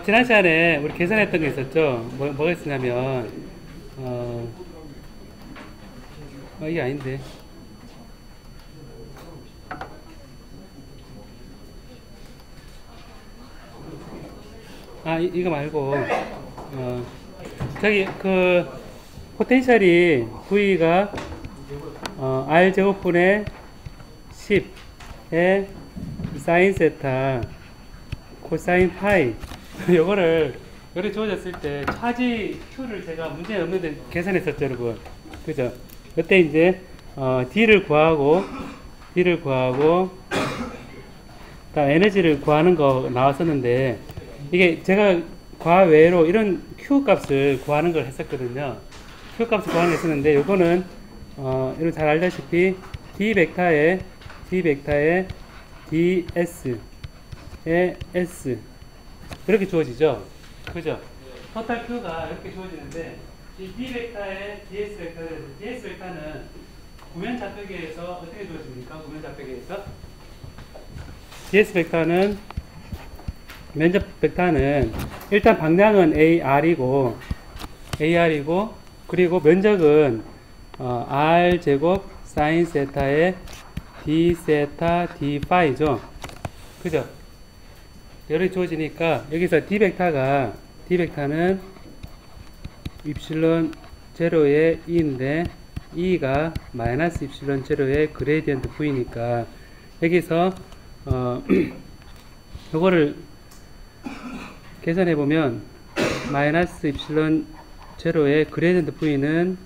지난 시간에 우리 계산했던 게 있었죠? 뭐가 있었냐면, 어, 이게 아닌데. 이거 말고, 저기, 포텐셜이 V가, R제곱분의 10의 사인 세타, 코사인 파이. 요거를, 요리 주어졌을 때, 차지 Q를 제가 문제 없는데 계산했었죠, 여러분. 그죠? 그때 이제, D를 구하고, 다음 에너지를 구하는 거 나왔었는데, 이게 제가 과외로 이런 Q 값을 구하는 걸 했었거든요. Q 값을 구하는 걸 했었는데, 요거는, 여러분 잘 알다시피, D 벡터에 DS의 S. 이렇게 주어지죠? 그죠? 토탈 Q가 이렇게 주어지는데, 이 D 벡터의 DS 벡터는 구면 좌표계에서 어떻게 주어집니까? 구면 좌표계에서 DS 벡터는 면적 벡터는 일단 방향은 AR이고 그리고 면적은 R 제곱 사인 세타의 D 세타 D 파이죠. 그죠? 이렇게 주어지니까 여기서 D 벡터는 입실론 제로의 E인데 E가 마이너스 입실론 제로의 그레디언트 V니까 여기서 요거를 계산해보면 마이너스 입실론 제로의 그레디언트 V는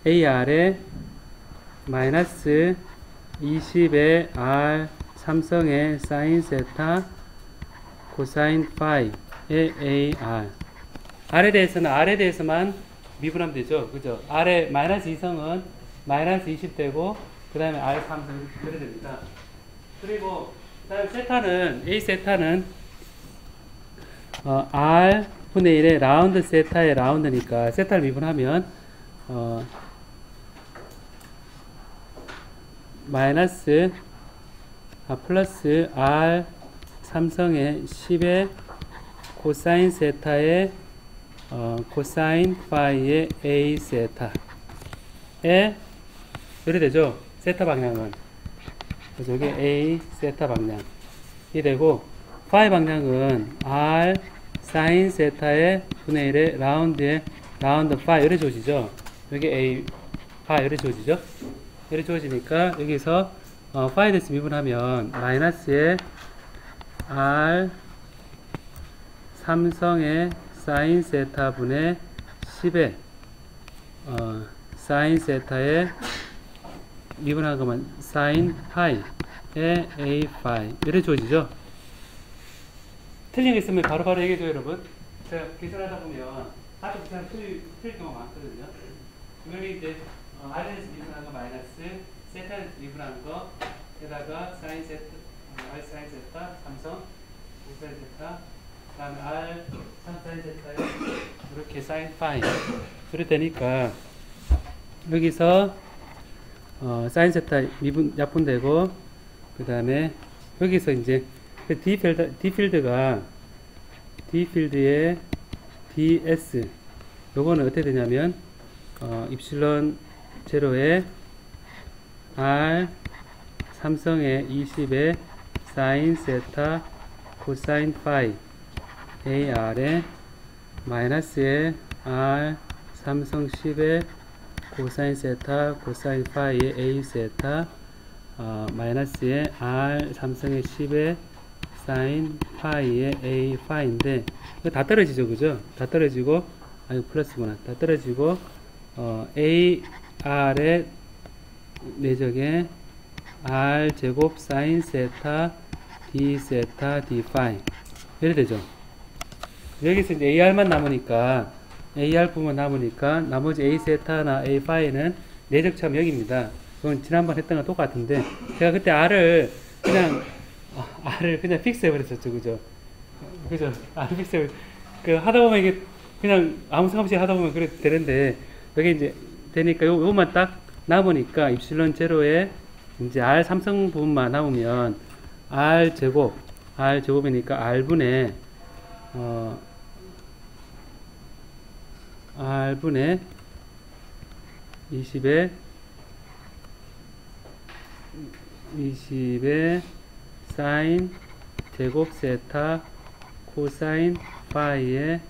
AR의 마이너스 20의 R 삼성의 사인 세타 코사인 파이의 AR R에 대해서만 미분하면 되죠. 그죠? R의 마이너스 2성은 마이너스 20되고 그 다음에 R 3성 이렇게 됩니다. 그리고 그 다음에 세타는 A 세타는 R 분의 1의 라운드 세타의 라운드니까 세타를 미분하면 마이너스 플러스 R 삼성의 10의 코사인 세타의 코사인 파이의 A 세타에 이래 되죠. 세타 방향은 그래서 여기 A 세타 방향이 되고 파이 방향은 R 사인 세타의 분의 1의 라운드 파이 이래 주어지죠. 여기 A 파이 이래 주어지죠. 이래 주어지니까 여기서 파이 대수 미분하면 마이너스의 R 삼성의 사인 세타 분의 10의 사인 세타의 미분한 것만 사인 파이의 A 파이 이래 주어지죠. 틀린 게 있으면 바로바로 얘기해줘요, 여러분. 제가 계산하다 보면 하도 계산 틀릴 경우가 많거든요. 여기 이제 R에서 미분한 거 마이너스 세타에서 미분한 거 게다가 사인 세타 R 사인 세타 삼성 코사인 세타 그 다음에 R 3 사인 세타에 이렇게 사인 파이 그렇게 되니까 여기서 사인 세타 미분 약분되고 그 다음에 여기서 이제 D 필드의 DS 요거는 어떻게 되냐면 입실론 제로에 R 삼성의 20의 사인 세타 코사인 파이 AR에 마이너스의 R 삼성 10의 코사인 세타 코사인 파이의 A 세타 마이너스의 R 삼성의 10의 사인 파이의 A 파이인데 이거 다 떨어지죠, 그죠? 다 떨어지고 이거 플러스구나. 다 떨어지고 AR의 내적에 R 제곱 사인 세타 D 세타 D 파이 이래 되죠. 여기서 이제 AR만 남으니까 AR 부분 남으니까 나머지 A 세타나 A 파이는 내적점 0입니다. 그건 지난번 했던 거 똑같은데 제가 그때 R을 그냥 픽스 해버렸었죠, 그죠? R 픽스 하다 보면 이게 그냥 아무 생각 없이 하다 보면 그래 되는데 여기 이제 되니까 요것만 딱 남으니까 입실론 제로에 이제 R 삼성 부분만 남으면 R 제곱이니까 R분의 R분의 20의 사인 제곱 세타 코사인 파이의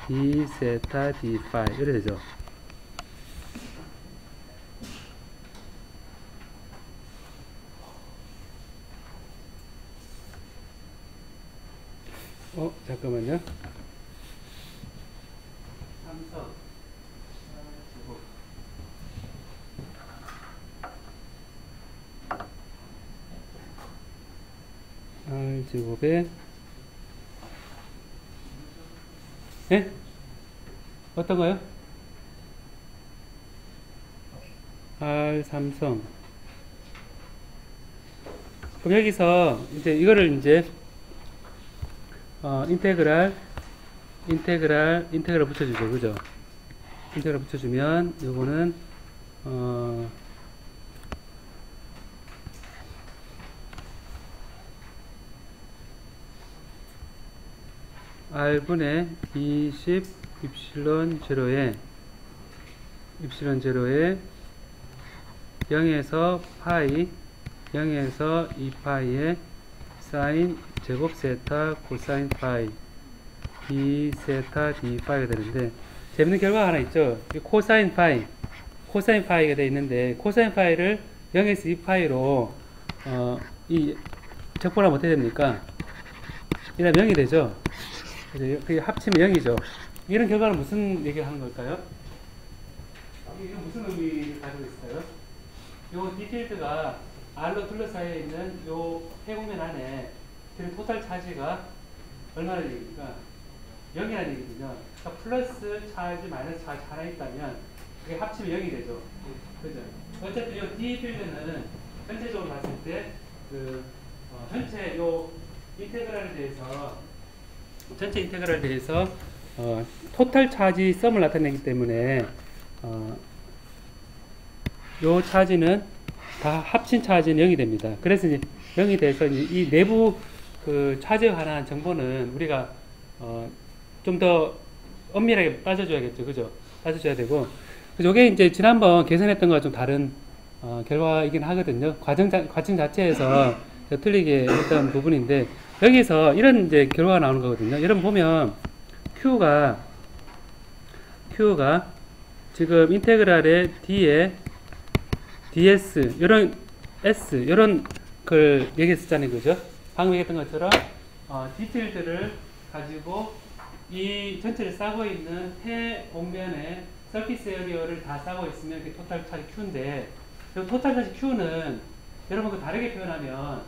d 세타 d 파이 이래 되죠. 잠깐만요. 삼성 R제곱에 예? 어떤 거요? R 삼성. 그럼 여기서 이제 이거를 이제 인테그랄 붙여주죠. 그죠? 인테그랄 붙여주면 요거는 R분의 20 입실론 제로에 0에서 파이 0에서 2파이의 사인 제곱 세타 코사인 파이 d 세타 d 파이가 되는데 재밌는 결과가 하나 있죠. 코사인 파이가 되어 있는데 코사인 파이를 0에서 2파이로 이 적분하면 어떻게 됩니까? 이러면 0이 되죠. 그게 합치면 0이죠. 이런 결과는 무슨 얘기를 하는 걸까요? 이게 무슨 의미를 가지고 있을까요? 요 디필드가 R로 둘러싸여 있는 요 해공면 안에 들은 토탈 차지가 얼마나 얘기입니까? 0이라는 얘기거든요. 그러니까 플러스 차지, 마이너스 차지 하나 있다면 그게 합치면 0이 되죠. 그죠? 어쨌든 요 디필드는 전체적으로 봤을 때 전체 요 인테그랄에 대해서 토탈 차지 썸을 나타내기 때문에 요 차지는 다 합친 차지는 0이 됩니다. 그래서 이제 0이 돼서 이 내부 그 차지에 관한 정보는 우리가 좀 더 엄밀하게 따져줘야겠죠. 그죠? 따져줘야 되고. 이게 이제 지난번 계산했던 거와 좀 다른 결과이긴 하거든요. 과정 자체에서 틀리게 했던 부분인데 여기서 이런 이제 결과가 나오는 거거든요. 여러분 보면 Q가 지금 인테그랄의 D에 ds 이런 s 이런 걸 얘기했었잖아요. 그죠? 방금 얘기했던 것처럼 디테일들을 가지고 이 전체를 싸고 있는 폐 공면의 서피스 에리어를 다 싸고 있으면 그게 토탈 차지 Q인데 그 토탈 차지 Q는 여러분 그 다르게 표현하면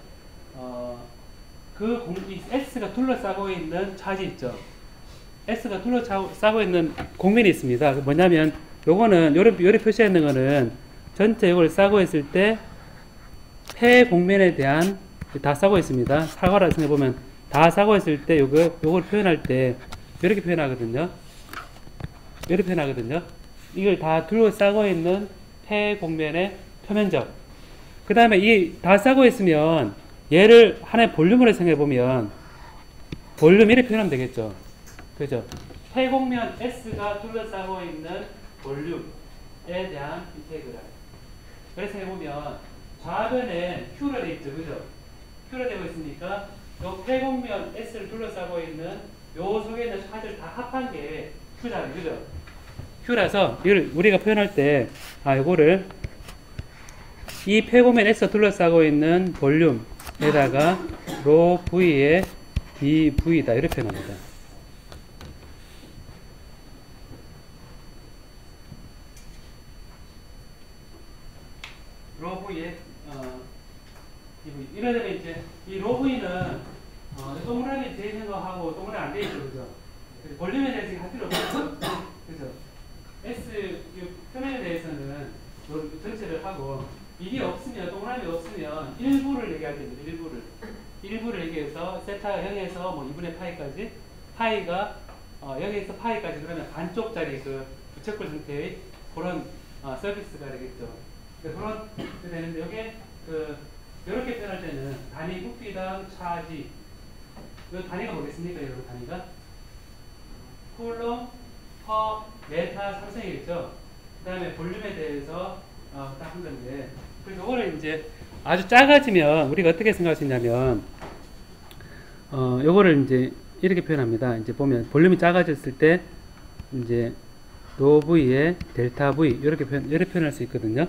이 S가 둘러싸고 있는 차지 있죠. S가 둘러싸고 있는 공면이 있습니다. 뭐냐면 요거는 요래 표시해 있는 거는 전체 이걸 싸고 있을 때 폐 공면에 대한 다 싸고 있습니다. 사과라 생각해보면 다 싸고 있을 때 요걸 표현할 때 이렇게 표현하거든요. 이걸 다 둘러싸고 있는 폐 공면의 표면적. 그 다음에 이 다 싸고 있으면 얘를 하나의 볼륨으로 생각해보면 볼륨 이렇게 표현하면 되겠죠. 그죠? 폐 공면 S가 둘러싸고 있는 볼륨에 대한 인테그랄. 그래서 해보면 좌변에 Q로 되어 있죠. 그죠? Q로 되어 있으니까 요 폐공면 S를 둘러싸고 있는 요 속에 있는 차지를 다 합한 게 Q잖아요. 그죠? Q라서 이걸 우리가 표현할 때 요거를 이 폐공면 S가 둘러싸고 있는 볼륨에다가 로 V의 dV다 이렇게 표현합니다. 로 V의 이러면 이제 이 로 V는 동그라미 돼 있는 거하고 동그라미 안 돼 있죠. 그죠? 볼륨에 대해서 할 필요 없죠. 그죠? S 표면에 대해서는 전체를 하고 이게 없으면 동그라미 없으면 일부를 얘기할 때입니다. 일부를 얘기해서 세타가 0에서 뭐 2분의 파이까지 파이가 0에서 파이까지 그러면 반쪽짜리 그 부채꼴 형태의 그런 서비스가 되겠죠. 그런 게 되는데 여기에 이렇게 표현할 때는 단위 부피당 차지 이 단위가 뭐겠습니까? 여러분 단위가 쿨롬 퍼 메타 삼성이겠죠. 그 다음에 볼륨에 대해서 딱 한 건데, 그래서 이거를 이제 아주 작아지면 우리가 어떻게 생각할 수 있냐면, 요거를 이제 이렇게 표현합니다. 이제 보면 볼륨이 작아졌을 때 이제 로 V에 델타 V 이렇게 표현할 수 있거든요.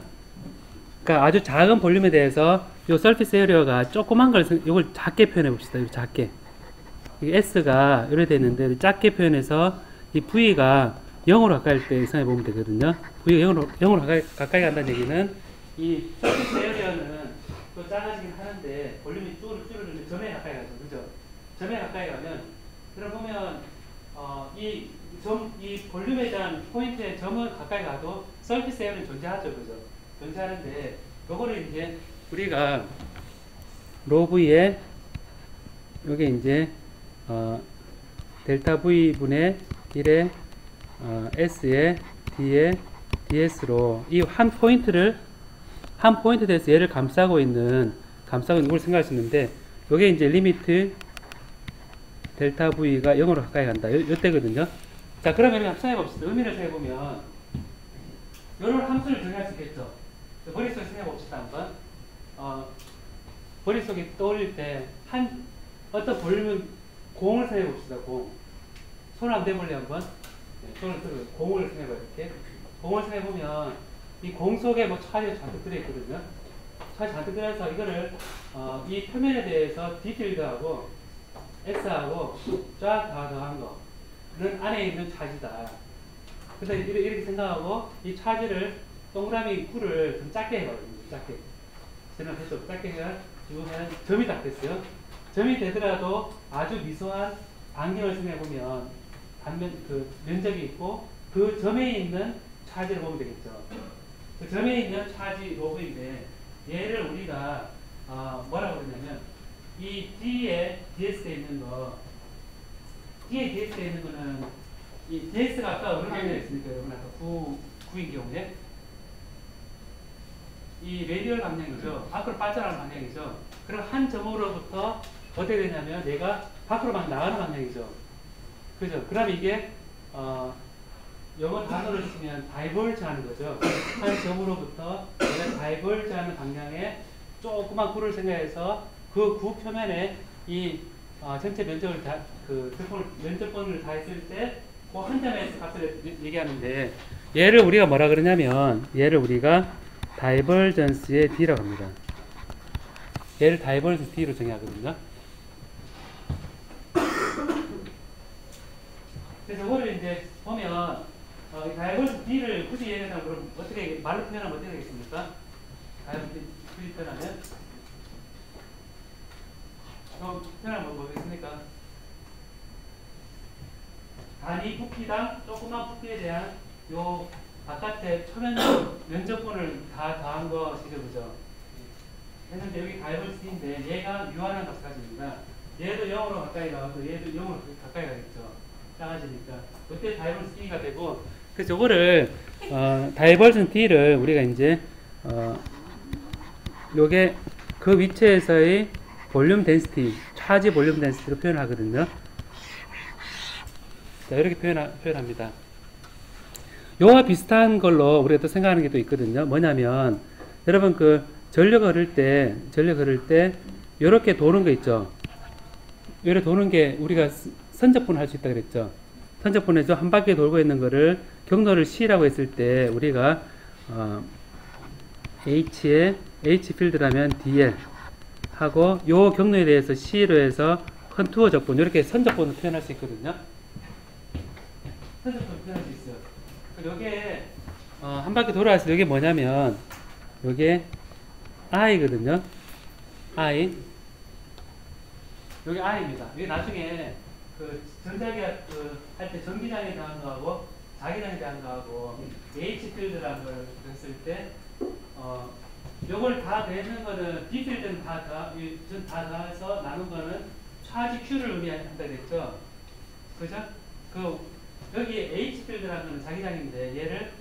그러니까 아주 작은 볼륨에 대해서 요 서피스 에리어가 조그만 걸 이걸 작게 표현해 봅시다. 이거 작게. 이게 S가 이렇게 되어 있는데 작게 표현해서 이 V가 0으로 가까이 할 때 이상해 보면 되거든요. V가 0으로 가까이 간다는 얘기는 이 서피스 에리어는 또 작아지긴 하는데 볼륨이 줄어들면 점에 가까이 가죠. 그죠? 점에 가까이 가면 그럼 보면 이 볼륨에 대한 포인트의 점은 가까이 가도 서피스 에어는 존재하죠. 그죠? 존재하는데 요거를 이제 우리가 로 V에 요게 이제 델타 V 분의 1에 S에 D에 DS로 이 한 포인트에 대해서 얘를 감싸고 있는 걸 생각할 수 있는데 요게 이제 리미트 델타 V가 0으로 가까이 간다. 요때거든요. 자, 그러면 한번 생각해봅시다. 의미를 생각해보면, 요런 함수를 정의할 수 있겠죠. 머릿속에 생각해봅시다, 한번. 머릿속에 떠올릴 때, 어떤 볼륨은 공을 생각해봅시다, 공. 손을 한번 대볼래, 한번? 네, 손을 들고, 공을 생각해봐요, 이렇게. 공을 생각해보면, 이 공 속에 뭐 차지가 잔뜩 들어있거든요. 차지 잔뜩 들어서 이거를, 이 표면에 대해서 디필드하고, X하고 쫙 다 더한 거는 안에 있는 차지다. 그래서 이렇게 생각하고 이 차지를 동그라미 구를 좀 작게 해봐요. 작게. 생각했죠. 작게 해가지고면 점이 딱 됐어요. 점이 되더라도 아주 미소한 반경을 생각해보면 면적이 있고 그 점에 있는 차지를 보면 되겠죠. 그 점에 있는 차지 로브인데 얘를 우리가 뭐라고 그러냐면 이 D에 DS에 있는 거, D에 DS에 있는 거는, 이 DS가 아까 어느 방향이었습니까? 여러분, 아까 9인 경우에. 이 레디얼 방향이죠. 밖으로 빠져나가는 방향이죠. 그럼 한 점으로부터 어떻게 되냐면, 얘가 밖으로 막 나가는 방향이죠. 그죠? 그럼 이게, 영어 단어로 치면 다이버지 하는 거죠. 한 점으로부터 얘가 다이버지 하는 방향에 조그만 구를 생각해서 그 구 표면에 이 전체 면적을 면적분을 다 했을 때 그 한 점에서 값을 얘기하는데 얘를 우리가 뭐라 그러냐면 얘를 우리가 다이버전스의 D라고 합니다. 얘를 다이버전스 D로 정의하거든요. 그래서 이거를 이제 보면 다이버전스 D를 굳이 얘기하면 그럼 어떻게 말로 표현하면 어떻게 되겠습니까? 다이버전스 D 굳이 표현하면 표현하면 뭐겠습니까? 단위 부피당 조그만 부피에 대한 요 바깥에 표면 면적분을 다 더한 것이죠, 그죠? 했는데 여기 다이버시티인데 얘가 유한한 값을 가집니다. 얘도 0으로 가까이 가고 얘도 0으로 가까이 가겠죠. 작아지니까 그때 다이버시티가 되고 그래서 요거를 다이버시티를 우리가 이제 요게 그 위치에서의 볼륨 덴시티, 차지 볼륨 덴시티로 표현하거든요. 자, 이렇게 표현합니다. 요와 비슷한 걸로 우리가 또 생각하는 게 또 있거든요. 뭐냐면, 여러분 전력 흐를 때, 요렇게 도는 거 있죠. 요렇게 도는 게 우리가 선적분 할 수 있다 그랬죠. 선적분에서 한 바퀴 돌고 있는 거를 경로를 C라고 했을 때, 우리가, H 필드라면 DL, 하고 요 경로에 대해서 C로 해서 컨투어 적분 이렇게 선적분을 표현할 수 있거든요. 선적분을 표현할 수 있어요. 요게 한 바퀴 돌아와서 요게 뭐냐면 요게 I거든요. I 요게 I입니다. 요게 나중에 전자기압 할 때 전기장에 대한 거하고 자기장에 대한 거하고 H 필드라는 걸 했을 때 요걸 다 내는 거는 D필드는 다 더해서 나눈 거는 차지 Q를 의미한다 그랬죠. 그죠? 여기 H필드라는 거는 자기장인데 얘를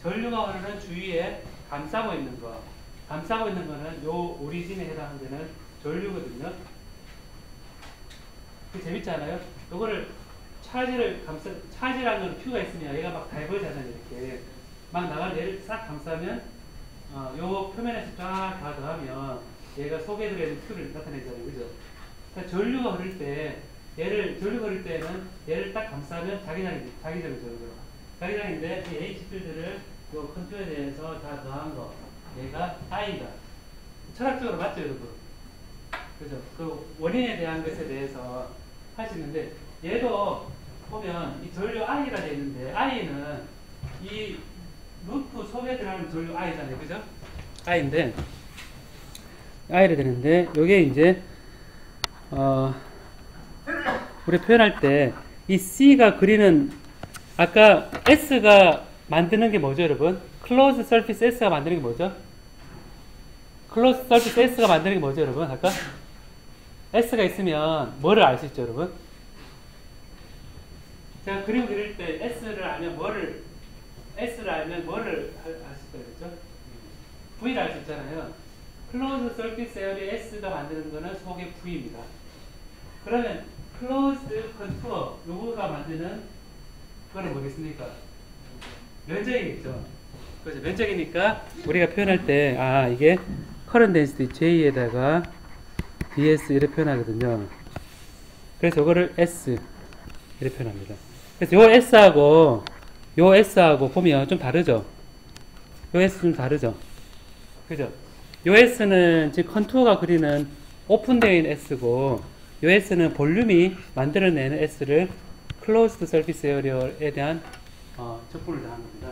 전류가 흐르는 주위에 감싸고 있는 거. 감싸고 있는 거는 요 오리진에 해당하는 데는 전류거든요. 재밌지 않아요? 요거를 차지라는 건 Q가 있으면 얘가 막 다이버지하잖아요. 이렇게 막 나가는 얘를 싹 감싸면 요 표면에서 쫙 다 더하면 얘가 속에 들어있는 Q를 나타내잖아요. 그죠? 그러니까 전류가 흐를 때 전류가 흐를 때는 얘를 딱 감싸면 자기장이죠. 자기장인데 이 H필드를 요 컨트롤에 대해서 다 더한 거 얘가 I다. 철학적으로 맞죠, 여러분? 그죠? 그 원인에 대한 것에 대해서 할 수 있는데 얘도 보면 이 전류 I가 되어 있는데 I는 이 루프 속에 들어가는 전류 I잖아요. 그죠? I인데 I를 되는데 요게 이제 우리 표현할 때 이 C가 그리는 아까 S가 만드는 게 뭐죠, 여러분? Closed Surface S가 만드는 게 뭐죠? Closed Surface S가 만드는 게 뭐죠, 여러분? 아까 S가 있으면 뭐를 알 수 있죠, 여러분? 제가 그림 그릴 때 S를 알면 뭐를 알 수 있어요, 그죠? V를 알 수 있잖아요. Closed Surface Area S가 만드는 거는 속의 V입니다. 그러면 Closed Contour 요거가 만드는 그거는 뭐겠습니까? 면적이겠죠. 그렇죠. 면적이니까 우리가 표현할 때 이게 Current Density J에다가 ds 이렇게 표현하거든요. 그래서 이거를 S 이렇게 표현합니다. 그래서 요 S하고 보면 좀 다르죠. 요 S 좀 다르죠. 그죠? 요 S는 지금 컨투어가 그리는 오픈되어 있는 S고 요 S는 볼륨이 만들어내는 S를 Closed Surface Area에 대한 적분을 더한 겁니다.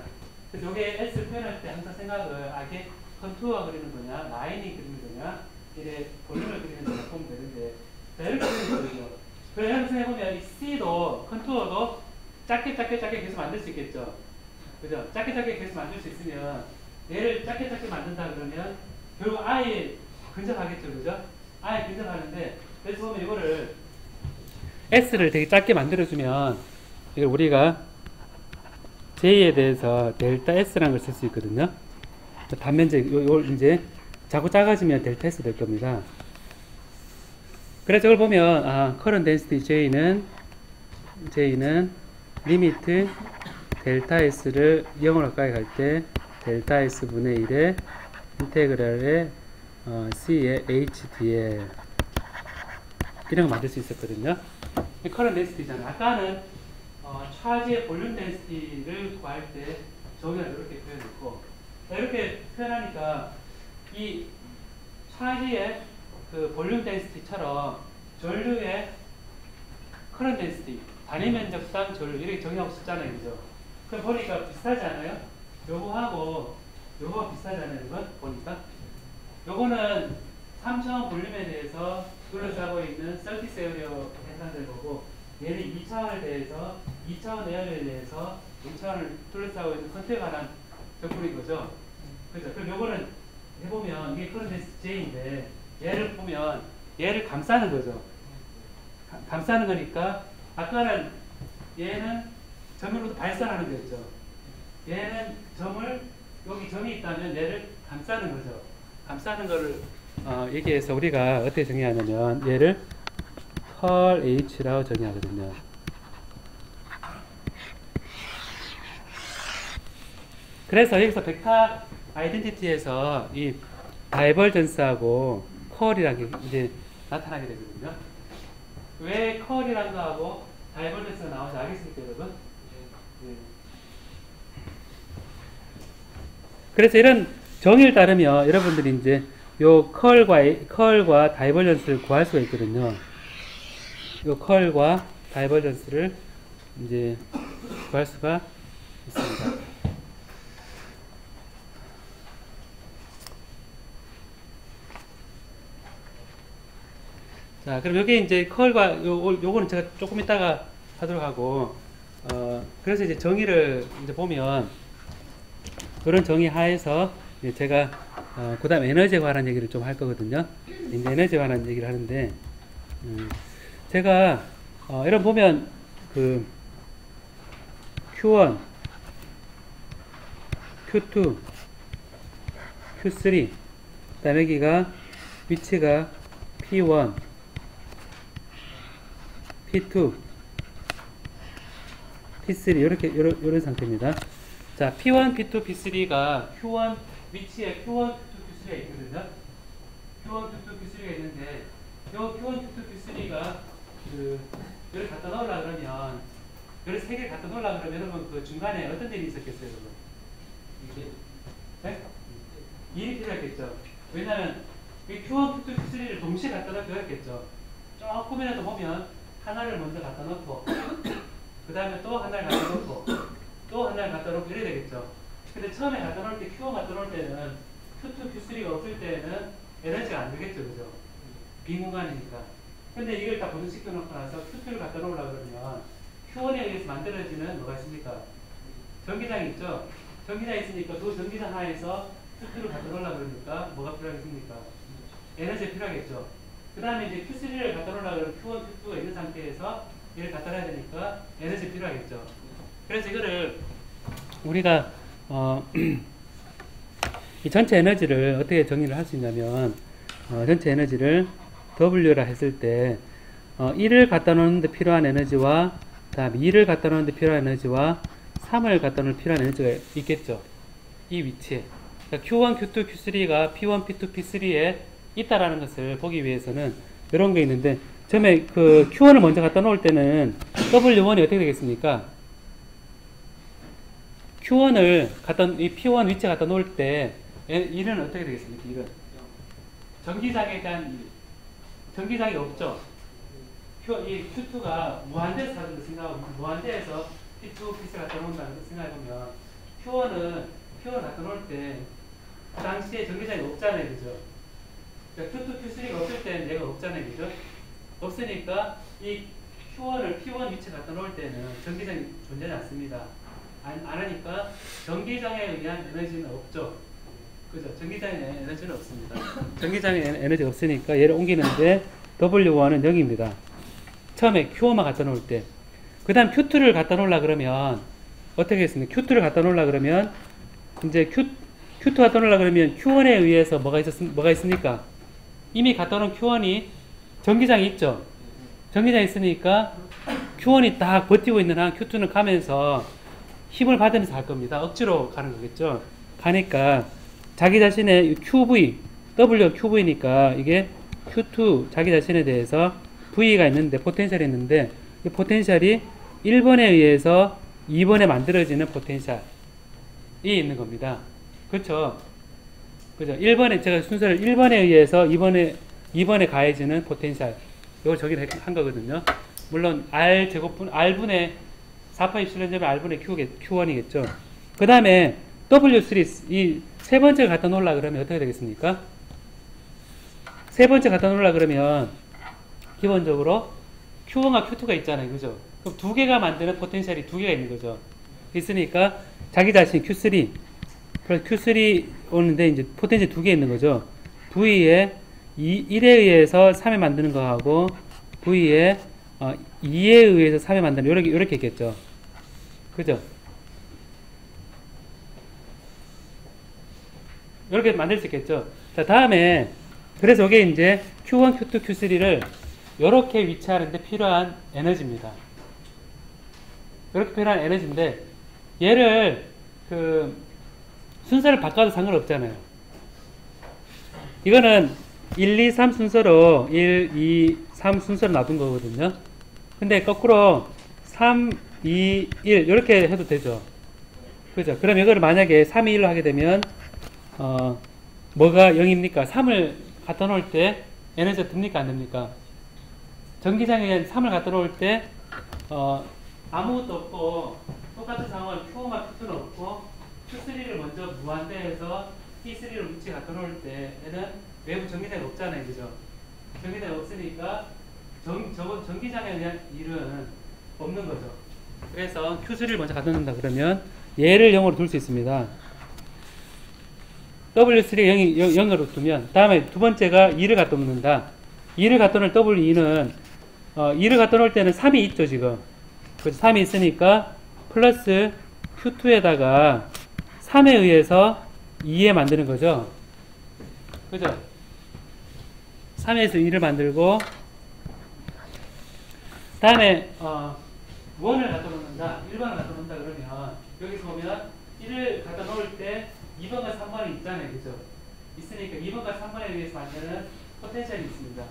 그래서 요게 S를 표현할 때 항상 생각을 이게 컨투어가 그리는 거냐 라인이 그리는 거냐 이래 볼륨을 그리는 거냐 보면 되는데 이렇게 그리는 거죠. 그래서 생각해보면 이 C도 컨투어도 작게 계속 만들 수 있겠죠. 그죠? 작게 계속 만들 수 있으면 얘를 작게 만든다 그러면 결국 I에 근접하겠죠. 그죠? I에 근접하는데 그래서 보면 이거를 S를 되게 작게 만들어주면 이걸 우리가 J에 대해서 델타 S라는 걸 쓸 수 있거든요. 단면적, 요 이제 자꾸 작아지면 델타 S 될 겁니다. 그래서 이걸 보면 Current Density J는 리미트 델타 S를 0으로 가까이 갈 때 델타 S 분의 1의 인테그랄의 C의 HDL 이런 거 만들 수 있었거든요. Current Density잖아요. 아까는 차지의 볼륨 덴시티를 구할 때 저기가 이렇게 표현했고 이렇게 표현하니까 이 차지의 그 볼륨 덴시티처럼 전류의 커런트 덴시티 단위 면적상 전류 이렇게 정의하고 싶잖아요. 그죠? 그럼 보니까 비슷하지 않아요? 요거하고 요거 비슷하잖아요. 이건 보니까 요거는 3차원 볼륨에 대해서 둘러싸고 있는 서피스 에어리어 계산될 거고 얘는 2차원에 대해서 2차원 에어리어에 대해서 2차원을 둘러싸고 있는 컨트에 관한 적분인 거죠. 그죠? 그럼 요거는 해보면 이게 커런트 J인데 얘를 보면 얘를 감싸는 거죠. 감싸는 거니까 아까는 얘는 점으로 발산하는 거였죠. 얘는 여기 점이 있다면 얘를 감싸는 거죠. 감싸는 거를 얘기해서 우리가 어떻게 정의하냐면 얘를 컬 H라고 정의하거든요. 그래서 여기서 벡터 아이덴티티에서 이 다이버전스하고 컬이라는 게 이제 나타나게 되거든요. 왜 컬이란 거하고 다이버전스가 나오는지 알겠습니까, 여러분? 네. 그래서 이런 정의를 따르면 여러분들이 이제 요 컬과 다이버전스를 구할 수가 있거든요. 요 컬과 다이버전스를 이제 구할 수가 있습니다. 자, 그럼 여기 이제 컬과 요거는 제가 조금 이따가 하도록 하고, 그래서 이제 정의를 이제 보면, 그런 정의 하에서 제가, 그 다음 에너지에 관한 얘기를 좀 할 거거든요. 이제 에너지에 관한 얘기를 하는데, 제가, 이런 보면, Q1, Q2, Q3, 그 다음에 여기가, 위치가 P1, P2, P3 이런 상태입니다. 자, P1, P2, P3가 Q1 위치에 Q1, Q2, Q3가 있거든요. Q1, Q2, Q3가 있는데 요 Q1, Q2, Q3가 여기 갖다 놓으려 그러면 여기 세 개 갖다 놓으려 그러면 여러분 그 중간에 어떤 일이 있었겠어요, 여러분? 네? 일이 필요했겠죠. 왜냐하면 이 Q1, Q2, Q3를 동시에 갖다 놓기 어렵겠죠. 조금이라도 보면 하나를 먼저 갖다 놓고 그 다음에 또 하나를 갖다 놓고 또 하나를 갖다 놓고 이래야 되겠죠. 근데 처음에 갖다 놓을 때 Q1 갖다 놓을 때는 Q2, Q3가 없을 때는 에너지가 안 들겠죠, 그죠? 빈 공간이니까. 근데 이걸 다 보존시켜 놓고 나서 Q2를 갖다 놓으려고 그러면 Q1에 의해서 만들어지는 뭐가 있습니까? 전기장이 있죠? 전기장이 있으니까 그 전기장 하에서 Q2를 갖다 놓으려고 그러니까 뭐가 필요하겠습니까? 에너지가 필요하겠죠. 그 다음에 이제 Q3를 갖다 놓으려고 그러면 Q1, Q2가 있는 상태에서 얘를 갖다 놔야 되니까 에너지 필요하겠죠. 그래서 이거를 우리가 이 전체 에너지를 어떻게 정의를 할 수 있냐면 전체 에너지를 W라 했을 때 1을 갖다 놓는데 필요한 에너지와 다음에 2를 갖다 놓는데 필요한 에너지와 3을 갖다 놓을 필요한 에너지가 있겠죠. 이 위치에. 그러니까 Q1, Q2, Q3가 P1, P2, P3에 있다라는 것을 보기 위해서는 이런 게 있는데 처음에 그 Q1을 먼저 갖다 놓을 때는 W1이 어떻게 되겠습니까? Q1을 이 P1 위치에 갖다 놓을 때 일은 어떻게 되겠습니까? 일은 전기장에 대한 일. 전기장이 없죠. 이 Q2가 무한대에서 가진다 생각하고 무한대에서 P2, P3 갖다 놓는다는 생각해보면 Q1을 갖다 놓을 때 그 당시에 전기장이 없잖아요, 그죠? 그러니까 Q2, Q3가 없을 때는 얘가 없잖아요, 그죠? 없으니까 이 Q1을 P1 위치에 갖다 놓을 때는 전기장이 존재하지 않습니다. 안 하니까 전기장에 의한 에너지는 없죠. 그죠? 전기장에 에너지는 없습니다. 전기장에 에너지가 없으니까 얘를 옮기는데 W1은 0입니다. 처음에 Q1만 갖다 놓을 때. 그 다음 Q2를 갖다 놓으려 그러면 어떻게 했습니까? Q2를 갖다 놓으려 그러면 이제 Q2 갖다 놓으려 그러면 Q1에 의해서 뭐가 있습니까? 이미 갖다 놓은 Q1이 전기장이 있죠. 전기장이 있으니까 Q1이 딱 버티고 있는 한 Q2는 가면서 힘을 받으면서 갈 겁니다. 억지로 가는 거겠죠. 가니까 자기 자신의 QV, W가 QV니까 이게 Q2 자기 자신에 대해서 V가 있는데 포텐셜이 있는데 이 포텐셜이 1번에 의해서 2번에 만들어지는 포텐셜이 있는 겁니다. 그렇죠? 그죠? 1번에 제가 순서를 1번에 의해서 2번에 가해지는 포텐셜 이걸 저기를 한 거거든요. 물론 R분의 4파 입실론 제곱 R분의 Q1이겠죠. 그 다음에 W3 이 세 번째 갖다 놓으려 그러면 어떻게 되겠습니까? 세 번째 갖다 놓으려 그러면 기본적으로 Q1과 Q2가 있잖아요. 그죠? 그럼 두 개가 만드는 포텐셜이 두 개가 있는 거죠. 있으니까 자기 자신 Q3 그래서 Q3 오는데 이제 포텐셜 두 개 있는 거죠. V에 1에 의해서 3에 만드는 거하고 V에 2에 의해서 3에 만드는 이렇게 있겠죠. 그죠? 이렇게 만들 수 있겠죠. 자, 다음에 그래서 이게 이제 Q1, Q2, Q3를 이렇게 위치하는데 필요한 에너지입니다. 이렇게 필요한 에너지인데 얘를 순서를 바꿔도 상관없잖아요. 이거는 1, 2, 3 순서로 1, 2, 3 순서로 놔둔 거거든요. 근데 거꾸로 3, 2, 1 이렇게 해도 되죠. 그죠? 그럼 이거를 만약에 3, 2, 1로 하게 되면 뭐가 0입니까? 3을 갖다 놓을 때 에너지가 듭니까? 안 듭니까? 전기장에 3을 갖다 놓을 때 아무것도 없고 똑같은 상황을 Q1과 Q2는 없고 Q3를 먼저 무한대에서 P3를 위치에 갖다 놓을 때에는 외부 전기장이 없잖아요. 그죠? 전기장이 없으니까 전기장에 대한 일은 없는 거죠. 그래서 Q3를 먼저 갖다 놓는다 그러면 얘를 0으로 둘 수 있습니다. W3가 0으로 두면 다음에 두 번째가 2를 갖다 놓는다. 2를 갖다 놓을 W2는 2를 갖다 놓을 때는 3이 있죠 지금. 그래서 3이 있으니까 플러스 Q2에다가 3에 의해서 2에 만드는 거죠. 그죠? 3에서 2를 만들고 다음에 1을 갖다 놓는다, 1번을 갖다 놓는다 그러면 여기서 보면 1을 갖다 놓을 때 2번과 3번이 있잖아요. 그죠? 있으니까 2번과 3번에 의해서 만드는 포텐셜이 있습니다.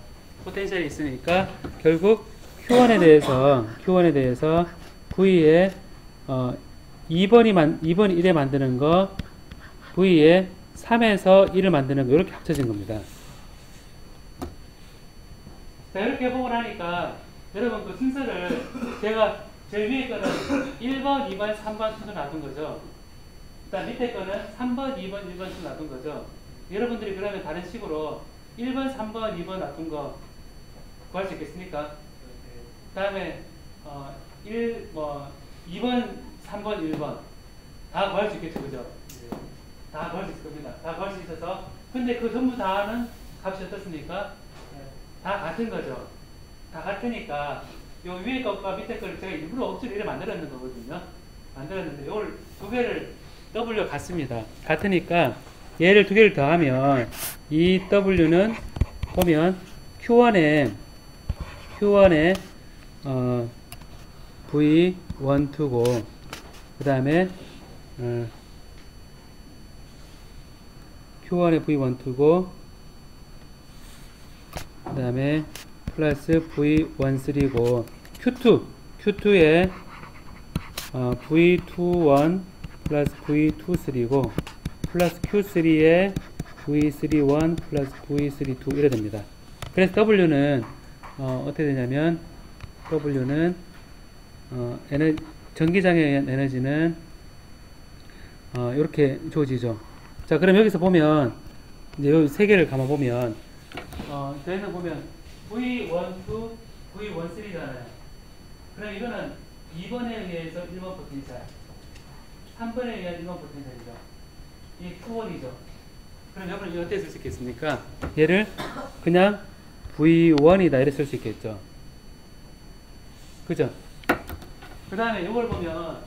포텐셜이 있으니까 결국 Q1에 대해서 V에 2번이 1에 만드는 거 V에 3에서 1을 만드는 거 이렇게 합쳐진 겁니다. 자, 이렇게 보고 나니까 여러분 그 순서를 제가 제일 위에 거는 1번, 2번, 3번 순서 놔둔 거죠. 일단 밑에 거는 3번, 2번, 1번 순서 놔둔 거죠. 여러분들이 그러면 다른 식으로 1번, 3번, 2번 놔둔 거 구할 수 있겠습니까? 그 다음에 2번, 3번, 1번 다 구할 수 있겠죠, 그죠? 다 구할 수 있을 겁니다. 다 구할 수 있어서 근데 그 전부 다는 값이 어떻습니까? 다 같은 거죠. 다 같으니까 요 위에 것과 밑에 거를 제가 일부러 억지로 이렇게 만들었는 거거든요. 만들었는데 이걸 두 개를 W 같습니다. 같으니까 얘를 두 개를 더하면 이 W는 보면 Q1에 V12고 그 다음에 Q1에 V12고 그 다음에 플러스 V13고 Q2에 V21 플러스 V23고 플러스 Q3에 V31 플러스 V32 이래 됩니다. 그래서 W는 어떻게 되냐면 W는 전기장애에 의한 에너지는 이렇게 주어지죠. 자, 그럼 여기서 보면 이제 여기 세 개를 감아 보면 저희는 보면 V12, V13잖아요. 그럼 이거는 2번에 의해서 1번 포텐셜, 3번에 의한 1번 포텐셜이죠. 이 Q1이죠. 그럼 여러분 이거 어떻게 쓸 수 있겠습니까? 얘를 그냥 V1이다 이렇게 쓸 수 있겠죠. 그죠? 그 다음에 이걸 보면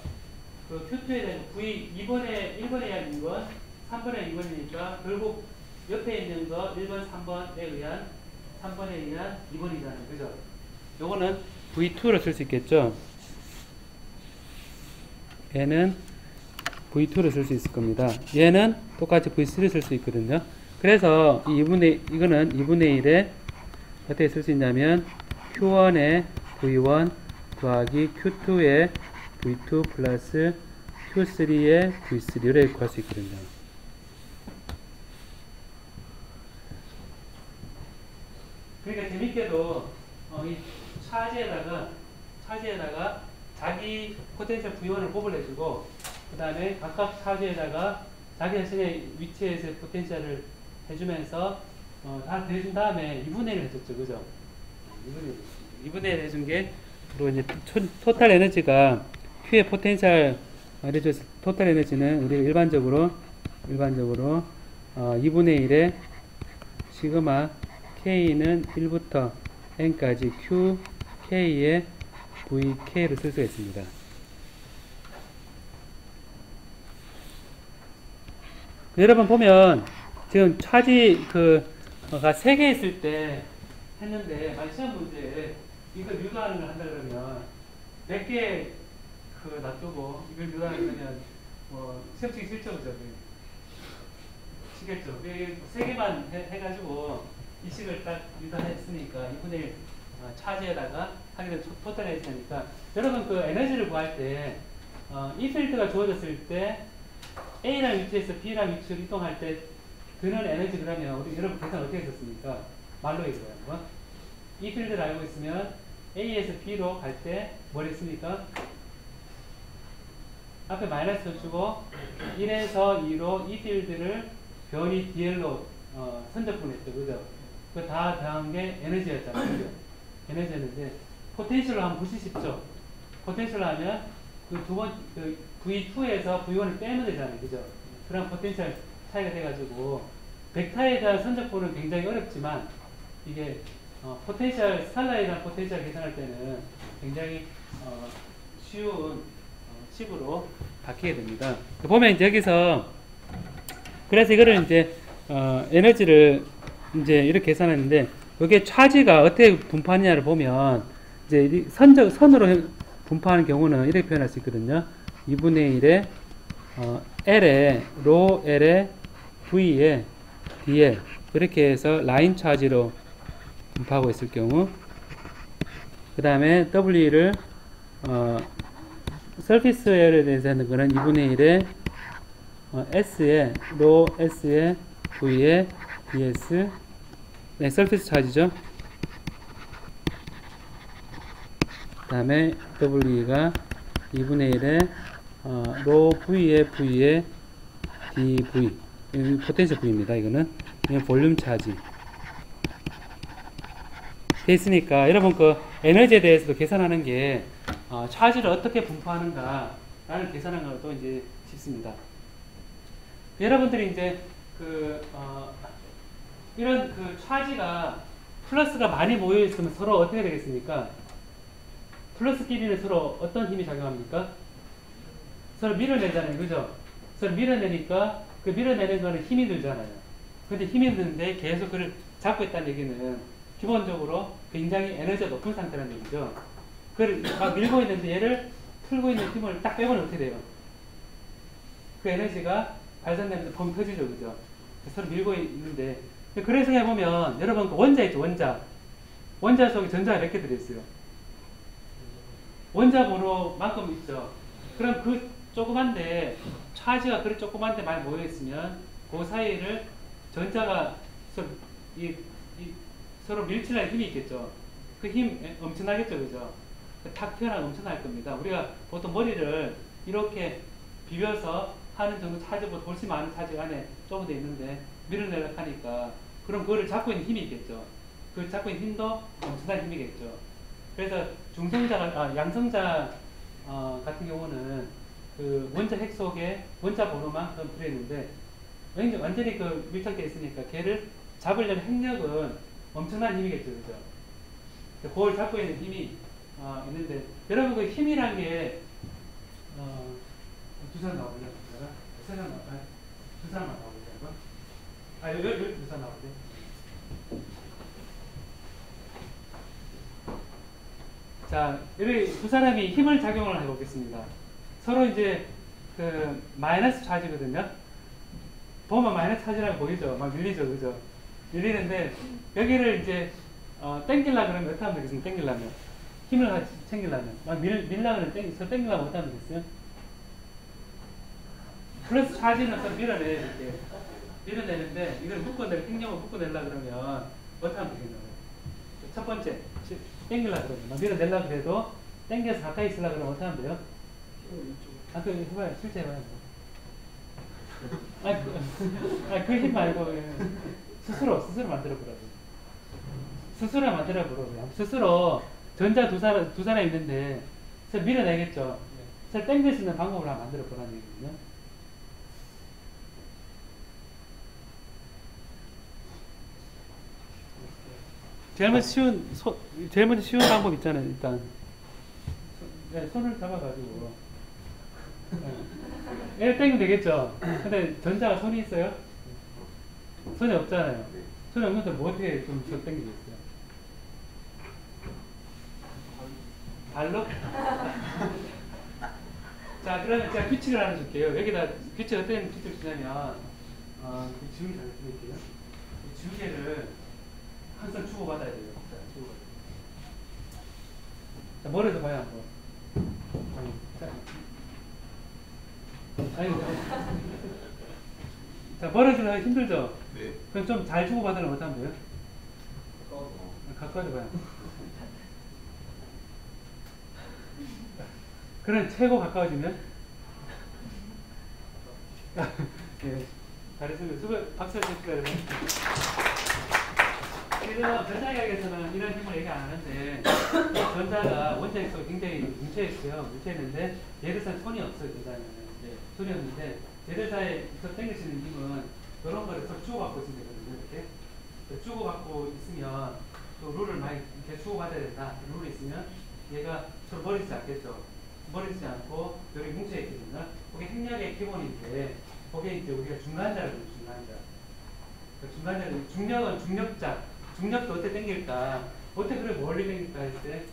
그 Q2에 대한 V2번에 1번에 의한 2번, 3번에 2번이니까 결국 옆에 있는 거 1번, 3번에 의한 3번에 의한 2번이잖아요. 그죠? 요거는 V2로 쓸 수 있겠죠? 얘는 V2로 쓸 수 있을 겁니다. 얘는 똑같이 V3로 쓸 수 있거든요. 그래서 이거는 2분의 1에 어떻게 쓸 수 있냐면 Q1에 V1 더하기 Q2에 V2 플러스 Q3에 V3 이렇게 구할 수 있거든요. 그러니까 재밌게도 이 차지에다가 자기 포텐셜 V1을 뽑아내주고 그 다음에 각각 차지에다가 자기 자신의 위치에서 포텐셜을 해주면서 다 대준 다음에 2분의 1을 해줬죠. 그죠? 2분의 1 해준 게 그리고 이제 토탈 에너지가 Q의 포텐셜 토탈 에너지는 우리가 일반적으로 2분의 1에 시그마 K는 1부터 N까지 Q, K에 VK를 쓸 수가 있습니다. 여러분 보면 지금 차지 가 3개 있을 때 했는데 만약 시험 문제에 이걸 유도하는 걸 한다 그러면 100개 놔두고 이걸 유도하는 거면 시험 치기 싫죠, 그죠? 치겠죠. 3개만 해가지고 이 식을 딱 유도했으니까 2분의 1 차지에다가 하게 되면 토탈 에너지니까 여러분 그 에너지를 구할 때 이 필드가 주어졌을 때 A라는 위치에서 B라는 위치로 이동할 때 드는 에너지 그러면 여러분 계산 어떻게 했었습니까? 말로 해줘요. 한번. 이 필드를 알고 있으면 A에서 B로 갈 때 뭘 했습니까? 앞에 마이너스를 주고 1에서 2로 이 필드를 변이 DL로 선적분했죠. 그죠? 그 다 더한 게 에너지였잖아요. 그죠? 에너지였는데 포텐셜로 하면 무시 쉽죠? 포텐셜로 하면 V2에서 V1을 빼면 되잖아요. 그죠? 그럼 포텐셜 차이가 돼가지고 벡터에 대한 선적분은 굉장히 어렵지만 이게 포텐셜 스칼라에 대한 포텐셜 계산할 때는 굉장히 쉬운 식으로 바뀌게 됩니다. 보면 이제 여기서 그래서 이거를 이제 에너지를 이제 이렇게 계산했는데 이게 차지가 어떻게 분포하느냐를 보면 이제 선으로 분포하는 경우는 이렇게 표현할 수 있거든요. 2분의 1에 L에 로 L에 V에 DL 이렇게 해서 라인 차지로 분포하고 있을 경우, 그 다음에 W를 서피스 에어에 대해서 하는 거는 2분의 1에 S에 로 S에 V에 DS, 네, 서피스 차지죠. 그 다음에 W가 2분의 1에 로 V에 V에 dV, 포텐셜 V입니다. 이거는 볼륨 차지 돼 있으니까 여러분 그 에너지에 대해서도 계산하는 게 차지를 어떻게 분포하는가 라는 계산하는 것도 이제 쉽습니다. 여러분들이 이제 이런 그 차지가 플러스가 많이 모여 있으면 서로 어떻게 되겠습니까? 플러스끼리는 서로 어떤 힘이 작용합니까? 서로 밀어내잖아요. 그죠? 서로 밀어내니까 그 밀어내는 거는 힘이 들잖아요. 근데 힘이 드는데 계속 그걸 잡고 있다는 얘기는 기본적으로 굉장히 에너지가 높은 상태라는 얘기죠. 그걸 막 밀고 있는데 얘를 풀고 있는 힘을 딱 빼면 어떻게 돼요? 그 에너지가 발산되면서 펑 터지죠. 그죠? 서로 밀고 있는데. 그래서 해보면 여러분 그 원자 있죠. 원자 속에 전자가 몇 개 들어있어요? 원자 번호만큼 있죠. 그럼 그 조그만데 차지가 그렇게 조그만데 많이 모여있으면 그 사이를 전자가 서로 밀치는 힘이 있겠죠. 그 힘 엄청나겠죠. 그죠? 탁 튀어나오면 엄청날 겁니다. 우리가 보통 머리를 이렇게 비벼서 하는 정도 차지보다 훨씬 많은 차지가 안에 좁은 데 있는데 밀어내려고 하니까 그럼 그거를 잡고 있는 힘이 있겠죠. 그 잡고 있는 힘도 엄청난 힘이겠죠. 그래서 양성자 같은 경우는 그 원자 핵 속에 원자 번호만큼 들어있는데 완전히 그 밀착되어 있으니까 걔를 잡으려는 핵력은 엄청난 힘이겠죠. 그죠? 그걸 잡고 있는 힘이 있는데 여러분 그 힘이란 게 두 사람 나오죠? 세 사람 나와요? 두 사람만 나오죠? 여기 두 사람 나오죠? 자, 여기 두 사람이 힘을 작용을 해보겠습니다. 서로 이제 그 마이너스 차지거든요. 보면 마이너스 차지라고 보이죠? 막 밀리죠, 그죠? 밀리는데 여기를 이제 땡길라 그러면 어떻게 하면 되겠습니까? 땡길라면 힘을 같이 챙기려면 막 밀라 그러면 땡길라면 어떻게 하면 되겠어요? 플러스 차지는 또 밀어내요. 이렇게 밀어내는데 이걸 핵력을 묶어내려 그러면 어떻게 하면 되겠냐고요? 첫 번째 땡길라 그러면 밀어내려 그래도 땡겨서 가까이 있으려 그러면 어떻게 하면 돼요? 그 해봐요. 실제 해봐요. 그 힘 말고 스스로 만들어 보라고. 스스로 만들어 보라고요. 스스로 전자 두 사람 있는데 밀어내겠죠. 그래서 땡길 수 있는 방법을 한번 만들어 보라는 얘기거든요. 제일 먼저 쉬운 방법 있잖아요. 일단 손을 잡아가지고 얘를 땡기면 되겠죠. 근데 전자가 손이 있어요? 손이 없잖아요. 손이 없는데 뭐 어떻게 좀 땡기겠어요? 발로? 자, 그러면 제가 규칙을 하나 줄게요. 여기다 규칙 어떤 규칙을 주냐면 그 지우개 잘 드릴게요. 지우개를 항상 주고받아야 돼요. 자, 머리도 봐요 한번. 자, 머리도 힘들죠? 네. 그럼 좀 잘 주고받으려면 어떻게 하면 돼요? 가까워서 봐요. 그럼 최고 가까워지면? 네, 잘했습니다. 박수 주십시오, 여러분. 지금 전자기학에서는 이런 힘을 얘기 안 하는데 전자가 원자핵 속에 굉장히 뭉쳐있어요. 뭉쳐있는데 얘들 사이에 손이 없어요. 전자는 손이 없는데 얘들 사이에서 당길 수 있는 힘은 이런 거를 서로 주고받고 있으면 되거든요. 이렇게 주고받고 있으면 또 룰을 많이 이렇게 주고받아야 된다. 룰이 있으면 얘가 서로 버리지 않겠죠. 버리지 않고 여기 뭉쳐있거든요. 그게 핵력의 기본인데 그게 이제 우리가 중간자를 부르죠. 중간자를 중력은 중력자. 중력도 어떻게 당길까? 어떻게 그래 멀리 당길까 할 때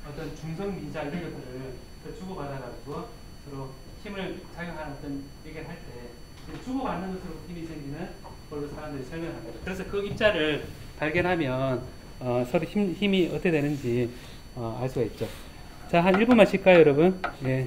어떤 중성 미자 이런 것들을 주고받아가지고 서로 힘을 작용하는 어떤 얘기를 할 때 주고받는 것으로 힘이 생기는 걸로 사람들이 설명합니다. 그래서 그 입자를 발견하면 서로 힘이 어떻게 되는지 알 수가 있죠. 자, 한 1분만 쉴까요, 여러분? 예.